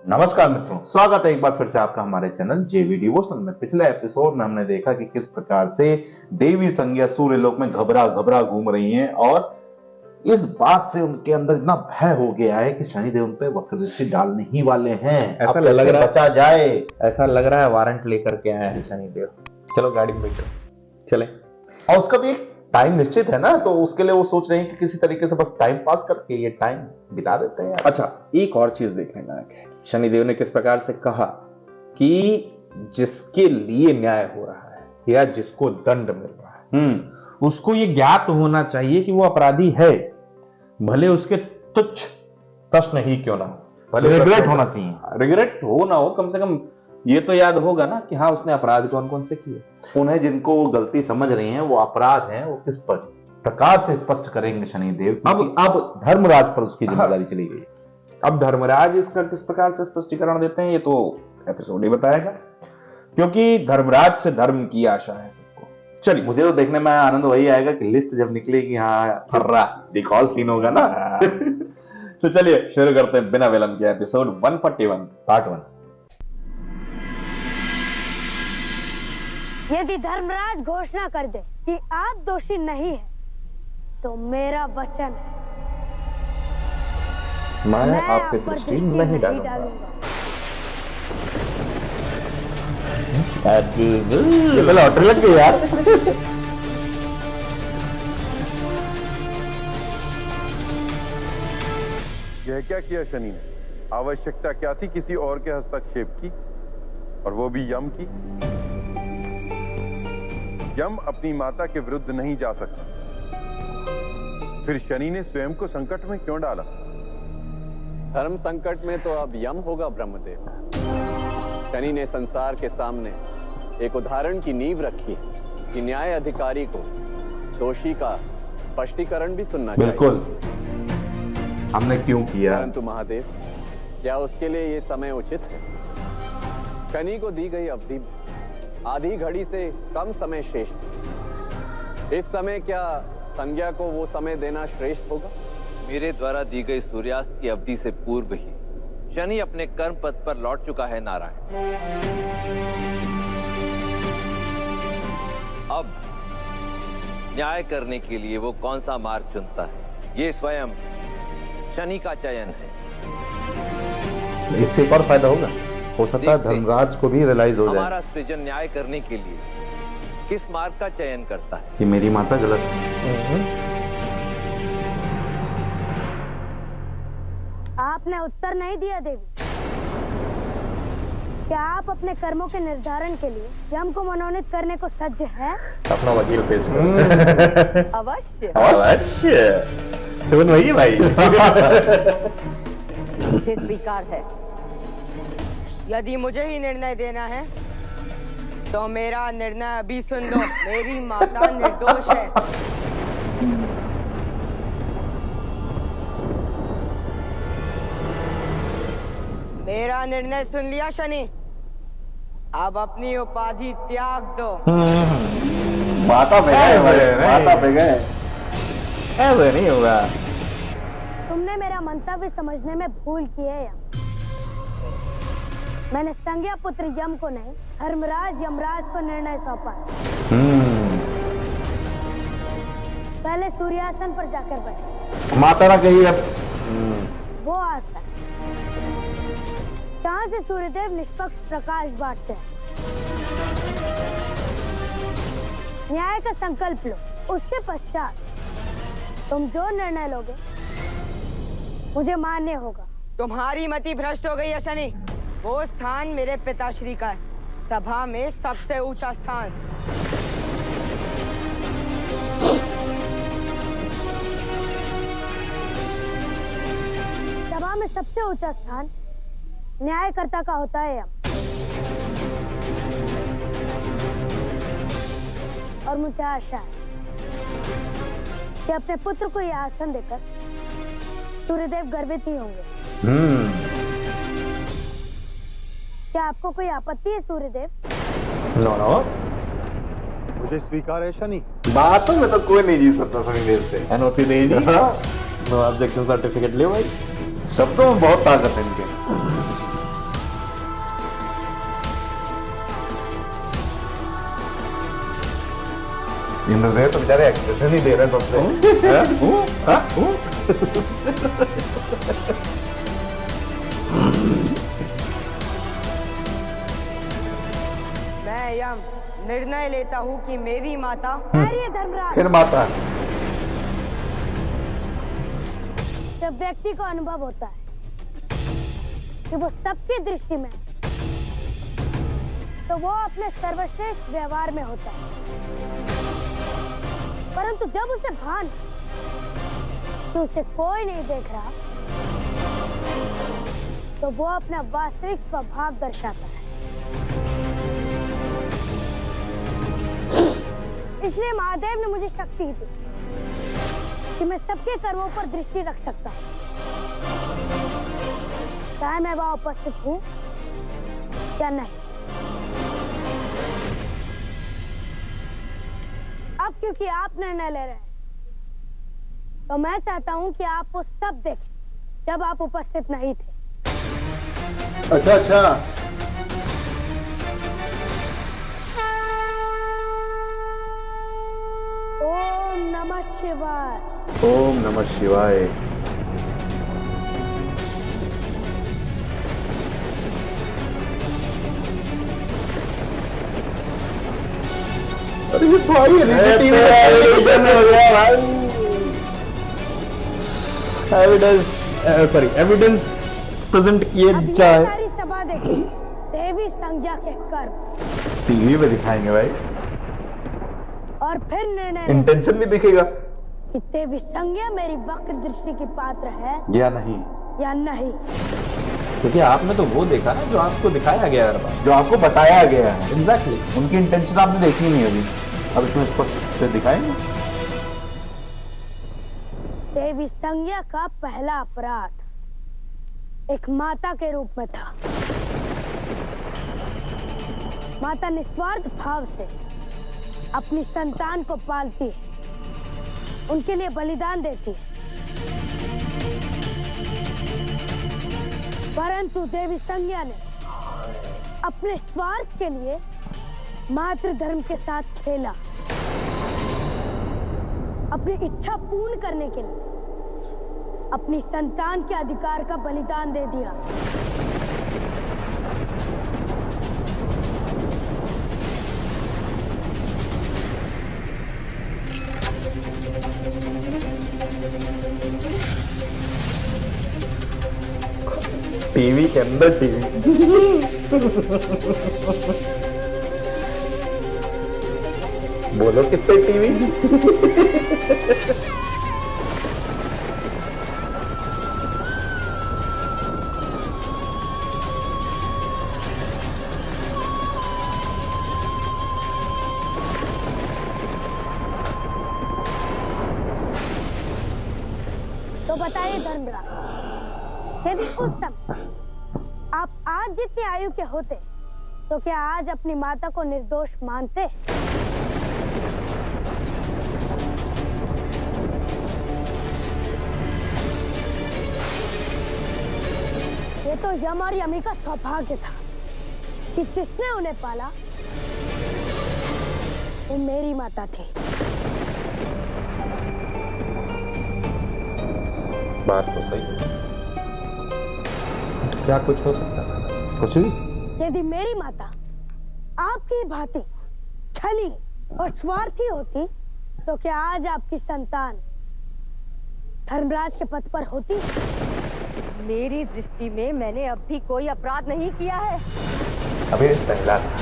नमस्कार मित्रों, स्वागत है एक बार फिर से आपका हमारे चैनल जेवी डिवोशनल में। पिछले एपिसोड में हमने देखा कि किस प्रकार से देवी संज्ञा सूर्यलोक में घबरा घबरा घूम रही हैं और इस बात से उनके अंदर इतना भय हो गया है कि शनिदेव उन पे वक्र दृष्टि डालने ही वाले हैं। ऐसा अब लग कैसे रहा है बचा जाए। ऐसा लग रहा है वारंट लेकर के आए हैं शनिदेव। चलो गाड़ी में बैठो, चले। और उसका भी एक टाइम निश्चित है ना, तो उसके लिए वो सोच रहे हैं कि किसी तरीके से बस टाइम पास करके ये टाइम बिता देते हैं। अच्छा, एक और चीज देखने लायक है। शनिदेव ने किस प्रकार से कहा कि जिसके लिए न्याय हो रहा है या जिसको दंड मिल रहा है उसको ये ज्ञात होना चाहिए कि वो अपराधी है, भले उसके तुच्छ प्रश्न ही क्यों ना हो, भले रिग्रेट होना चाहिए। रिग्रेट हो ना हो, कम से कम ये तो याद होगा ना कि हाँ उसने अपराध कौन कौन से किए। उन्हें जिनको गलती समझ रही हैं वो अपराध हैं, वो किस प्रकार से स्पष्ट करेंगे शनिदेव। अब धर्मराज पर उसकी जिम्मेदारी चली गई। अब धर्मराज इसका किस प्रकार से स्पष्टीकरण देते हैं ये तो एपिसोड ही बताएगा, क्योंकि धर्मराज से धर्म की आशा है सबको। चलिए, मुझे तो देखने में आनंद वही आएगा कि लिस्ट जब निकलेगी, हाँ रिकॉल सीन होगा ना। तो चलिए शुरू करते हैं बिना विलंब के एपिसोड 141 पार्ट 1। यदि धर्मराज घोषणा कर दे कि आप दोषी नहीं है तो मेरा वचन है मैं आप पे दृष्टि नहीं डालूंगा। ये तो लॉटरी लग गई यार। यह क्या किया शनि ने? आवश्यकता क्या थी किसी और के हस्तक्षेप की, और वो भी यम की? यम अपनी माता के विरुद्ध नहीं जा सकता, फिर शनि ने स्वयं को संकट में क्यों डाला? धर्म संकट में तो अब यम होगा ब्रह्मदेव। शनि ने संसार के सामने एक उदाहरण की नींव रखी है कि न्याय अधिकारी को दोषी का स्पष्टीकरण भी सुनना चाहिए। बिल्कुल, हमने क्यों किया। परंतु महादेव, क्या उसके लिए ये समय उचित है? शनि को दी गई अवधि में आधी घड़ी से कम समय शेष है। इस समय क्या संज्ञा को वो समय देना श्रेष्ठ होगा? मेरे द्वारा दी गई सूर्यास्त की अवधि से पूर्व ही शनि अपने कर्म पथ पर लौट चुका है नारायण। अब न्याय करने के लिए वो कौन सा मार्ग चुनता है, ये स्वयं शनि का चयन है। इससे एक और फायदा होगा, हो सकता है धर्मराज को भी रियलाइज हो जाए हमारा सृजन न्याय करने के लिए किस मार्ग का चयन करता है कि मेरी माता गलत है। आपने उत्तर नहीं दिया देवी। क्या आप अपने कर्मों के निर्धारण के लिए यम को मनोनीत करने को सज्ज हैं? अपना वकील पेश करो। अवश्य अवश्य, सुन वही भाई। मुझे स्वीकार है। यदि मुझे ही निर्णय देना है तो मेरा निर्णय अभी सुन लो। मेरी माता निर्दोष है। मेरा निर्णय सुन लिया शनि, अब अपनी उपाधि त्याग दो। माता पे गए, माता पे गए। ऐसा नहीं होगा। तुमने मेरा मंतव्य समझने में भूल की है यम। मैंने संज्ञा पुत्र यम को नहीं, धर्मराज यमराज को निर्णय सौंपा। पहले सूर्यासन पर जाकर बैठे। माता ना कही अब वो आसन जहां से सूर्यदेव निष्पक्ष प्रकाश बांटते हैं। न्याय का संकल्प लो, उसके पश्चात तुम जो निर्णय लोगे मुझे मान्य होगा। तुम्हारी मति भ्रष्ट हो गई है शनि। वो स्थान मेरे पिताश्री का है, सभा में सबसे ऊंचा स्थान। सभा में सबसे ऊंचा स्थान न्यायकर्ता का होता है यम। और मुझे आशा है कि अपने पुत्र को यह आसन देकर सूर्यदेव गर्वित ही होंगे। क्या आपको कोई आपत्ति है सूर्यदेव? नो नो, मुझे स्वीकार है शनि। बातों में तो कोई नहीं जीत सकता शनिदेव से। एनओसी दे दी। नो ऑब्जेक्शन सर्टिफिकेट ले भाई। शब्दों में बहुत ताकत है इनके। इंद्रदेव तो बेचारे एक्सप्रेशन ही दे रहे हैं सबसे। मैं यम निर्णय लेता हूँ कि मेरी माता ठहरिए धर्मराज। फिर माता जब व्यक्ति को अनुभव होता है कि वो सबकी दृष्टि में है, तो वो अपने सर्वश्रेष्ठ व्यवहार में होता है। परंतु जब उसे भान कि उसे कोई नहीं देख रहा, तो वो अपना वास्तविक स्वभाव दर्शाता है। इसलिए महादेव ने मुझे शक्ति दी कि मैं सबके कर्मों पर दृष्टि रख सकता हूँ, चाहे मैं वहां उपस्थित हूँ या नहीं। अब क्योंकि आप निर्णय ले रहे हैं, तो मैं चाहता हूँ कि आप वो सब देखें जब आप उपस्थित नहीं थे। अच्छा अच्छा, ओम नमः शिवाय। ओम नमः शिवाय। अरे ये भाई एविडेंस प्रेजेंट किए अपनी जाए। सारी सभा देखी देवी संज्ञा के कर्म, टीवी पे दिखाएंगे भाई, और फिर निर्णय लें इंटेंशन भी दिखेगा कि देवी संज्ञा मेरी वक्र दृष्टि की पात्र है या नहीं, या नहीं। क्योंकि आपने तो वो देखा ना जो आपको दिखाया गया हर बार। जो आपको बताया गया है। एग्जैक्टली। उनकी इंटेंशन आपने देखी नहीं अभी, अब इसमें स्पष्ट से दिखाएंगे। देवी संज्ञा का पहला अपराध एक माता के रूप में था। माता निस्वार्थ भाव से अपनी संतान को पालती है, उनके लिए बलिदान देती है। परंतु देवी संज्ञा ने अपने स्वार्थ के लिए मातृ धर्म के साथ खेला। अपनी इच्छा पूर्ण करने के लिए अपनी संतान के अधिकार का बलिदान दे दिया। टीवी के अंदर टीवी। बोलो कितने टीवी। तो बताइए धर्मराज, यदि उस समय आप आज जितनी आयु के होते, तो क्या आज अपनी माता को निर्दोष मानते? ये तो यम और यमी का सौभाग्य था कि जिसने उन्हें पाला वो मेरी माता थी। बात तो सही है। क्या कुछ हो सकता था? कुछ भी। यदि मेरी माता आपकी भांति छली और स्वार्थी होती, तो क्या आज आपकी संतान धर्मराज के पद पर होती? मेरी दृष्टि में मैंने अब भी कोई अपराध नहीं किया है। अभी पहला था।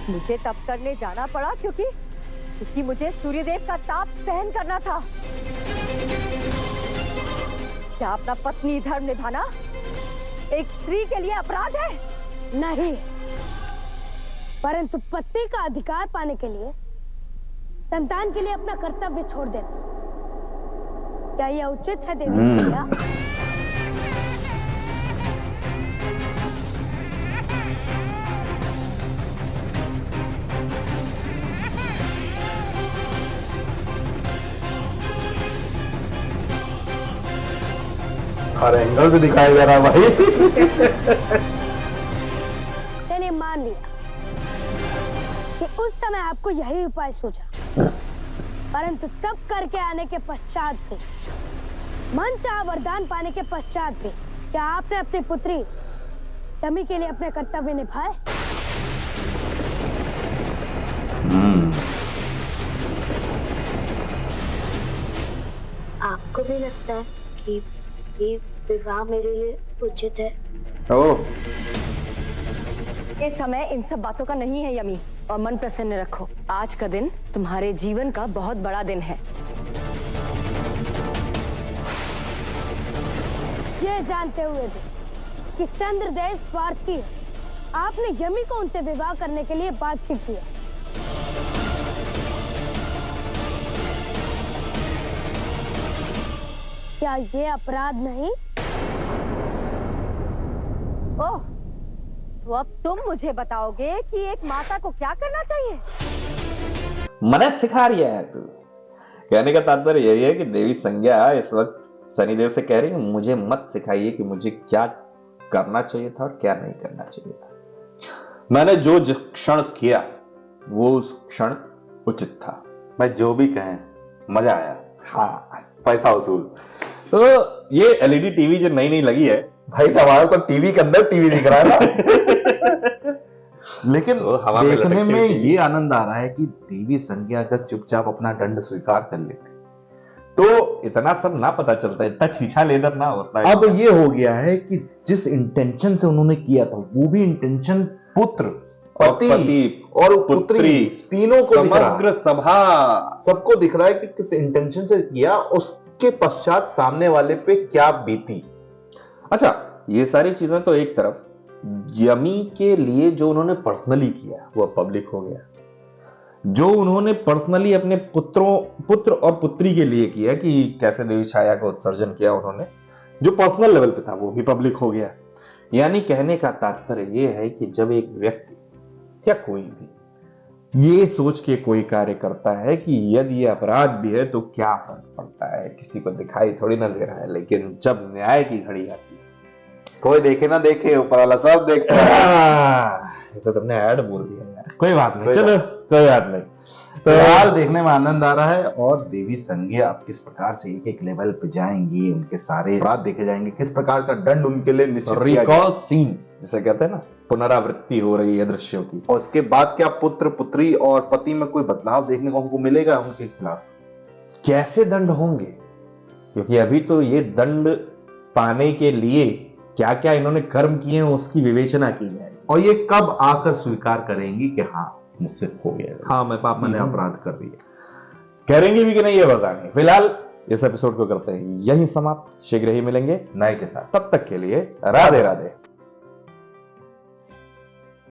मुझे तप करने जाना पड़ा क्योंकि मुझे सूर्यदेव का ताप सहन करना था। क्या अपना पत्नी धर्म निभाना एक स्त्री के लिए अपराध है? नहीं, परंतु पत्नी का अधिकार पाने के लिए संतान के लिए अपना कर्तव्य छोड़ देना, क्या यह उचित है देवी संज्ञा? हर एंगल से दिखाया जा रहा भाई। चलिए मान लिया कि उस समय आपको यही उपाय सूझा, परंतु तब करके आने के पश्चात भी, मन चाह वरदान पाने के पश्चात भी, क्या आपने अपनी पुत्री यमी के लिए अपने कर्तव्य निभाए? आपको भी लगता है कि ये विवाह मेरे लिए उचित है? ओह, ये समय इन सब बातों का नहीं है यमी, और मन प्रसन्न रखो। आज का दिन तुम्हारे जीवन का बहुत बड़ा दिन है। ये जानते हुए भी कि चंद्रदेव स्वार्थी है, आपने यमी को उनसे विवाह करने के लिए बातचीत की है। क्या ये अपराध नहीं? ओह, तो अब तुम मुझे बताओगे कि एक माता को क्या करना चाहिए? मने सिखा रही है तू। कहने का तात्पर्य यही है कि देवी संज्ञा इस वक्त शनिदेव से कह रही है मुझे मत सिखाइए कि मुझे क्या करना चाहिए था और क्या नहीं करना चाहिए था। मैंने जो जिस क्षण किया वो उस क्षण उचित था। मैं जो भी कहें, मजा आया। हाँ, पैसा वसूल। तो ये एलईडी टीवी जो नई नई लगी है भाई, हमारा तो टीवी के अंदर टीवी दिख रहा है ना। लेकिन तो हवा में देखने लटकती में हुई ये आनंद आ रहा है कि देवी संज्ञा अगर चुपचाप अपना दंड स्वीकार कर लेते तो इतना सब ना पता चलता, इतना छीछा लेदर ना होता है। अब ये हो गया है कि जिस इंटेंशन से उन्होंने किया था वो भी इंटेंशन पुत्र, पति और पुत्री तीनों को दिख रहा समग्र है। सभा सबको दिख रहा है कि किस इंटेंशन से किया, उसके पश्चात सामने वाले पे क्या बीती। अच्छा, ये सारी चीजें तो एक तरफ, यमी के लिए जो उन्होंने पर्सनली किया वो पब्लिक हो गया। जो उन्होंने पर्सनली अपने पुत्र और पुत्री के लिए किया कि कैसे देवी छाया का उत्सर्जन किया उन्होंने, जो पर्सनल लेवल पे था वो भी पब्लिक हो गया। यानी कहने का तात्पर्य ये है कि जब एक व्यक्ति या कोई भी ये सोच के कोई कार्य करता है कि यदि ये अपराध भी है तो क्या फर्क पड़ता है, किसी को दिखाई थोड़ी ना दे रहा है, लेकिन जब न्याय की घड़ी आती है, कोई देखे ना देखे, ऊपर वाला सब देखता है। ये तो तुमने ऐड बोल दिया यार। कोई बात नहीं, चलो कोई बात नहीं। तो फिलहाल देखने में आनंद आ रहा है और देवी संज्ञा अब किस प्रकार से एक एक लेवल पे जाएंगी, उनके सारे अपराध देखे जाएंगे, किस प्रकार का दंड उनके लिए निश्चित किया गया। रिकॉल सीन जिसे कहते हैं ना, पुनरावृत्ति हो रही है दृश्यों की। और उसके बाद क्या पुत्र, पुत्री और पति में कोई बदलाव देखने को हमको मिलेगा उनके खिलाफ? कैसे दंड होंगे, क्योंकि अभी तो ये दंड पाने के लिए क्या क्या इन्होंने कर्म किए हैं उसकी विवेचना की जाएगी। और ये कब आकर स्वीकार करेंगे कि हाँ मुझसे हो गया, हाँ मैं पाप मैंने अपराध कर दिया, करेंगे भी कि नहीं ये पता नहीं। फिलहाल इस एपिसोड को करते हैं यहीं समाप्त, शीघ्र ही मिलेंगे नए के साथ। तब तक के लिए राधे राधे।